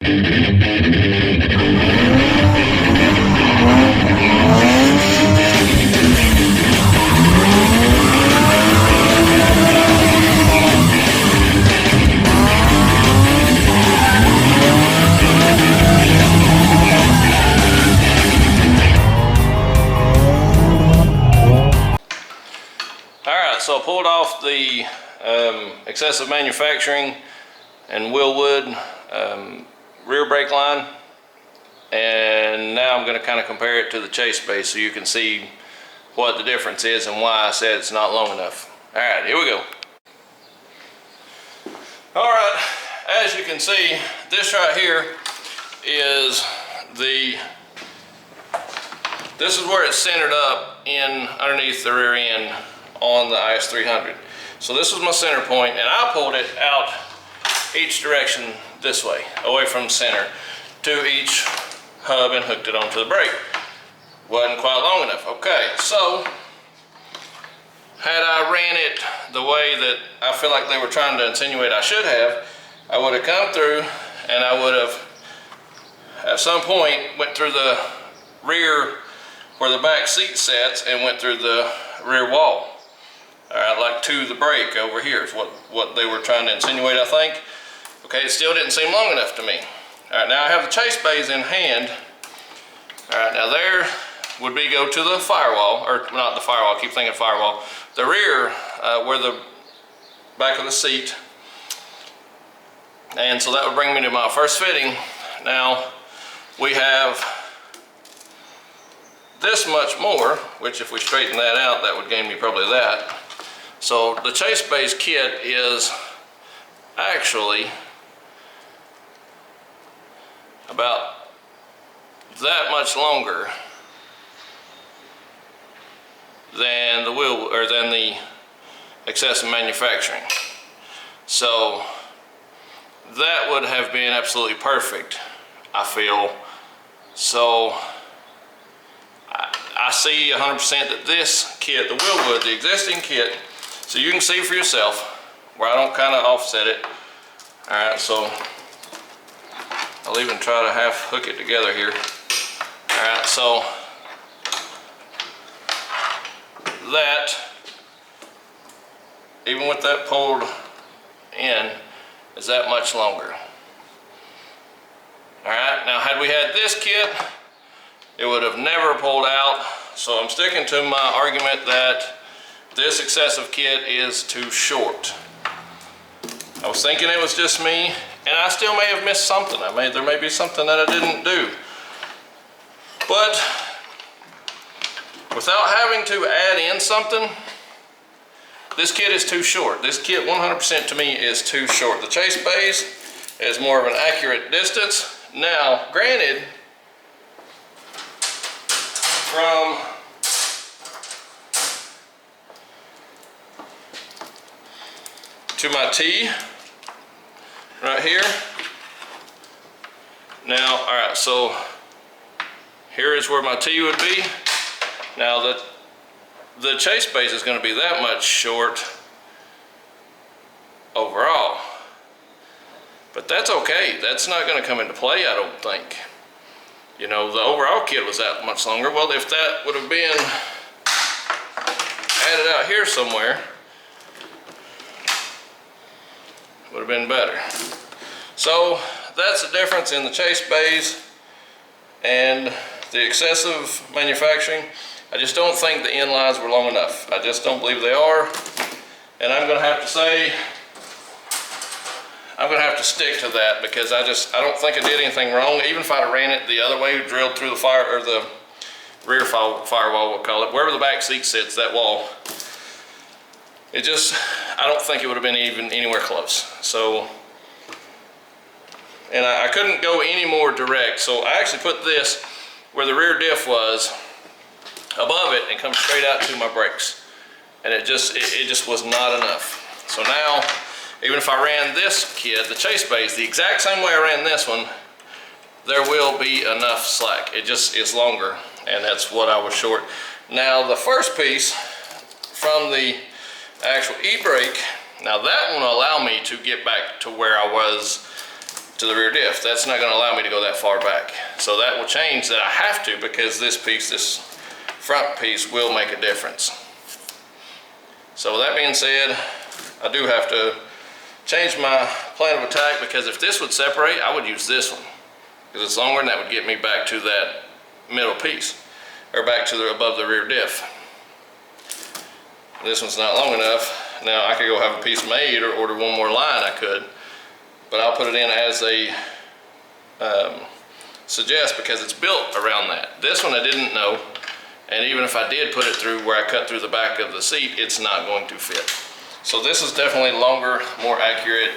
So I pulled off the Xcessive Manufacturing and Willwood rear brake line, and now I'm going to kind of compare it to the chase base so you can see what the difference is and why I said it's not long enough. Alright, here we go. Alright, as you can see, this right here is this is where it's centered up in underneath the rear end on the IS300. So this was my center point, and I pulled it out each direction this way, away from the center to each hub, and hooked it onto the brake. Wasn't quite long enough. Okay, so had I ran it the way that I feel like they were trying to insinuate I should have, I would have come through and I would have at some point went through the rear where the back seat sets and went through the rear wall. Alright, like to the brake over here is what they were trying to insinuate, I think. Okay, it still didn't seem long enough to me. Alright, now I have the chase bays in hand. Alright, now there would be go to the firewall, or not the firewall, I keep thinking firewall. The rear, where the back of the seat. And so that would bring me to my first fitting. Now, we have this much more, which if we straighten that out, that would gain me probably that. So the chase base kit is actually about that much longer than the than the Xcessive Manufacturing. So that would have been absolutely perfect, I feel. So I see 100% that this kit, the Willwood, the existing kit, so you can see for yourself where I don't kind of offset it. Alright, so I'll even try to half hook it together here. Alright, so that, even with that pulled in, is that much longer. Alright, now had we had this kit, it would have never pulled out. So I'm sticking to my argument that this Xcessive kit is too short. I was thinking it was just me, and I still may have missed something. There may be something that I didn't do. But without having to add in something, this kit is too short. This kit 100% to me is too short. The chase bays is more of an accurate distance. Now, granted, from to my T right here. Now, alright, so here is where my T would be. Now the chase base is going to be that much short overall. But that's okay. That's not going to come into play, I don't think. You know, the overall kit was that much longer. Well, if that would have been added out here somewhere, would have been better. So that's the difference in the chase bays and the Xcessive Manufacturing. I just don't think the end lines were long enough. I just don't believe they are. And I'm going to have to say, I'm going to have to stick to that, because I don't think I did anything wrong. Even if I ran it the other way, drilled through the rear firewall, we'll call it, wherever the back seat sits, that wall, I don't think it would have been even anywhere close. So, and I couldn't go any more direct, so I actually put this where the rear diff was above it and come straight out to my brakes, and it just was not enough. So now, even if I ran this kit, the chase base, the exact same way I ran this one, there will be enough slack. It just is longer, and that's what I was short. Now the first piece from the actual Ebrake, now that one will allow me to get back to where I was to the rear diff. That's not going to allow me to go that far back. So that will change that I have to, because this piece, this front piece, will make a difference. So with that being said, I do have to change my plan of attack, because if this would separate, I would use this one, because it's longer and that would get me back to that middle piece, or back to the above the rear diff. This one's not long enough. Now I could go have a piece made or order one more line, I could, but I'll put it in as they suggest, because it's built around that. This one I didn't know, and even if I did put it through where I cut through the back of the seat, it's not going to fit. So this is definitely longer, more accurate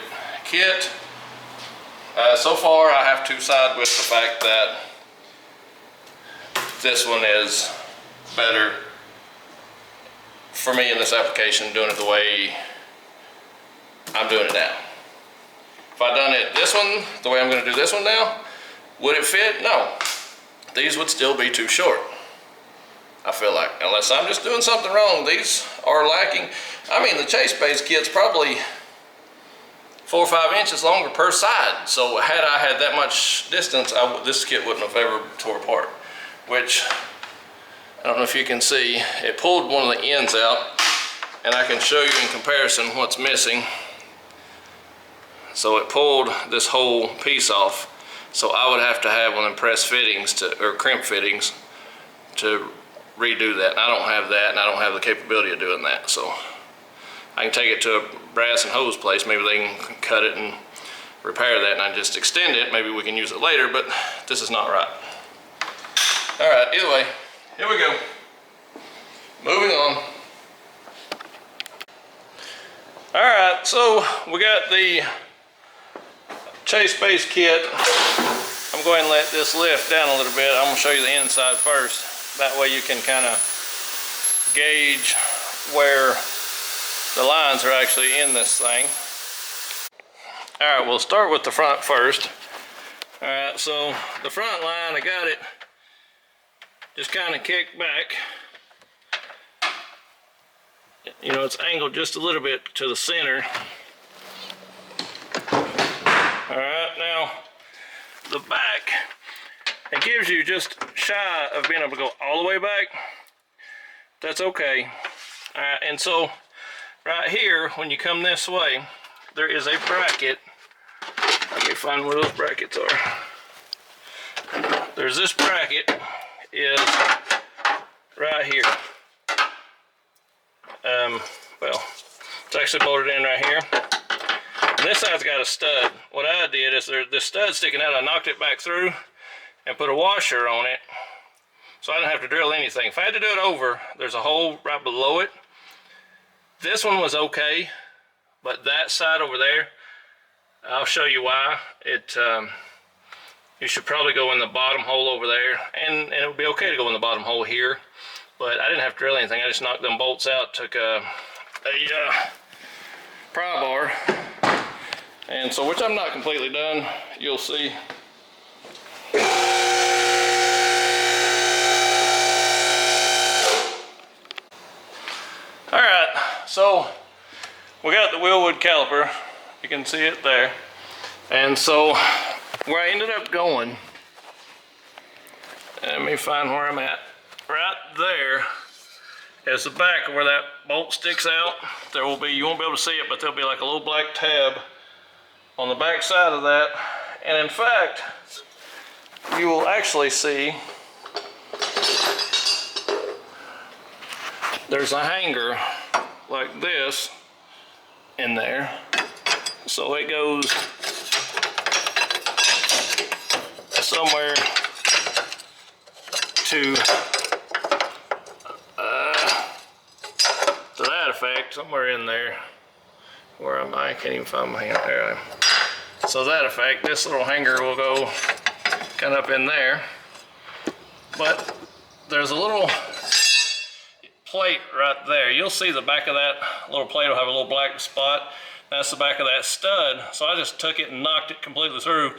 kit. So far I have to side with the fact that this one is better for me in this application, doing it the way I'm doing it now. If I'd done it this one, the way I'm going to do this one now, would it fit? No. These would still be too short, I feel like. Unless I'm just doing something wrong, these are lacking. I mean, the chase base kit's probably 4 or 5 inches longer per side. So had I had that much distance, this kit wouldn't have ever tore apart. Which, I don't know if you can see, it pulled one of the ends out, and I can show you in comparison what's missing. So it pulled this whole piece off. So I would have to have one of them press fittings or crimp fittings to redo that. And I don't have that, and I don't have the capability of doing that. So I can take it to a brass and hose place. Maybe they can cut it and repair that, and I just extend it. Maybe we can use it later, but this is not right. All right, either way, here we go. Moving on. All right, so we got the chase base kit. I'm going to let this lift down a little bit. I'm going to show you the inside first. That way you can kind of gauge where the lines are actually in this thing. All right, we'll start with the front first. All right, so the front line, I got it just kind of kicked back. You know, it's angled just a little bit to the center. All right, now the back, it gives you just shy of being able to go all the way back. That's okay. All right, and so right here, when you come this way, there is a bracket. Let me find where those brackets are. There's this bracket is right here. Well, it's actually bolted in right here. And this side's got a stud. What I did is there's this stud sticking out. I knocked it back through and put a washer on it, so I didn't have to drill anything. If I had to do it over, there's a hole right below it. This one was okay, but that side over there, I'll show you why. You should probably go in the bottom hole over there, and it would be okay to go in the bottom hole here, but I didn't have to drill anything. I just knocked them bolts out, took a pry bar, and so, which I'm not completely done, you'll see. All right, so we got the wheelwood caliper. You can see it there. And so where I ended up going, let me find where I'm at. Right there is the back where that bolt sticks out. There will be, you won't be able to see it, but there'll be like a little black tab on the back side of that. And in fact, you will actually see there's a hanger like this in there. So it goes somewhere to that effect, somewhere in there. Where am I? I can't even find my hand. There I am. So that effect, this little hanger will go kind of up in there. But there's a little plate right there. You'll see the back of that little plate will have a little black spot. That's the back of that stud. So I just took it and knocked it completely through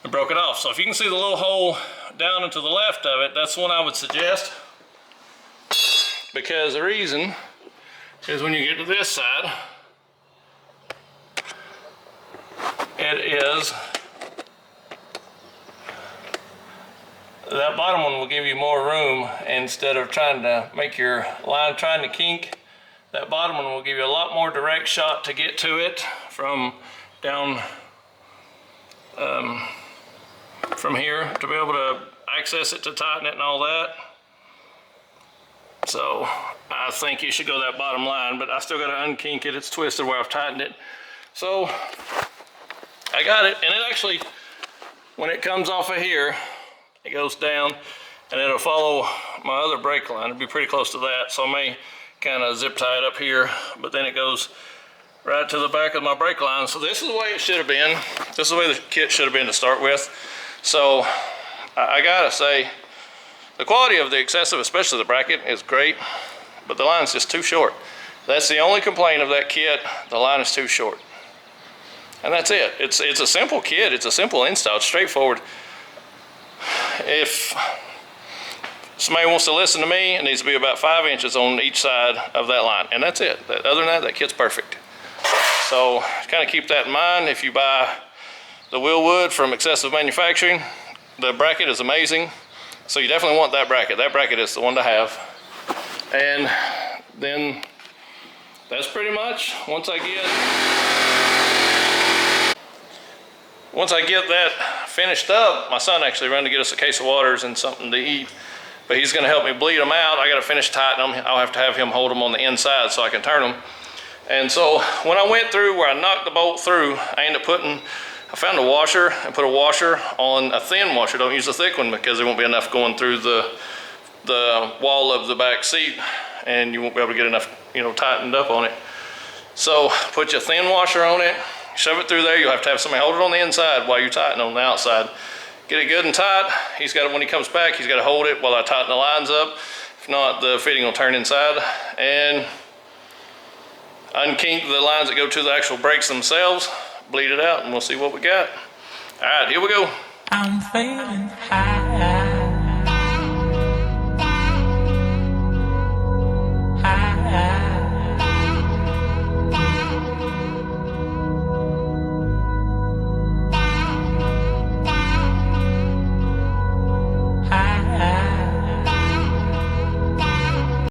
and broke it off. So if you can see the little hole down and to the left of it, that's the one I would suggest. Because the reason is when you get to this side, it is that bottom one will give you more room instead of trying to make your line trying to kink. That bottom one will give you a lot more direct shot to get to it from down from here, to be able to access it, to tighten it and all that. So I think you should go that bottom line, but I still got to unkink it. It's twisted where I've tightened it. So I got it, and it actually, when it comes off of here, it goes down and it'll follow my other brake line. It'll be pretty close to that, so I may kind of zip tie it up here, but then it goes right to the back of my brake line. So this is the way it should have been. This is the way the kit should have been to start with. So I gotta say, the quality of the Xcessive, especially the bracket, is great, but the line's just too short. That's the only complaint of that kit. The line is too short. And that's it. It's a simple kit. It's a simple install. It's straightforward. If somebody wants to listen to me, it needs to be about 5 inches on each side of that line. And that's it. Other than that, that kit's perfect. So kind of keep that in mind. If you buy the wheel wood from Xcessive Manufacturing, the bracket is amazing. So you definitely want that bracket. That bracket is the one to have. And then that's pretty much, once I get that finished up, my son actually ran to get us a case of waters and something to eat, but he's gonna help me bleed them out. I gotta finish tightening them. I'll have to have him hold them on the inside so I can turn them. And so when I went through where I knocked the bolt through, I ended up I found a washer and put a washer on a thin washer. Don't use a thick one because there won't be enough going through the wall of the back seat, and you won't be able to get enough, tightened up on it. So put your thin washer on it, shove it through there. You'll have to have somebody hold it on the inside while you tighten on the outside. Get it good and tight. He's got it, when he comes back, he's got to hold it while I tighten the lines up. If not, the fitting will turn inside. And unkink the lines that go to the actual brakes themselves, bleed it out, and we'll see what we got. All right, here we go. I'm feeling high.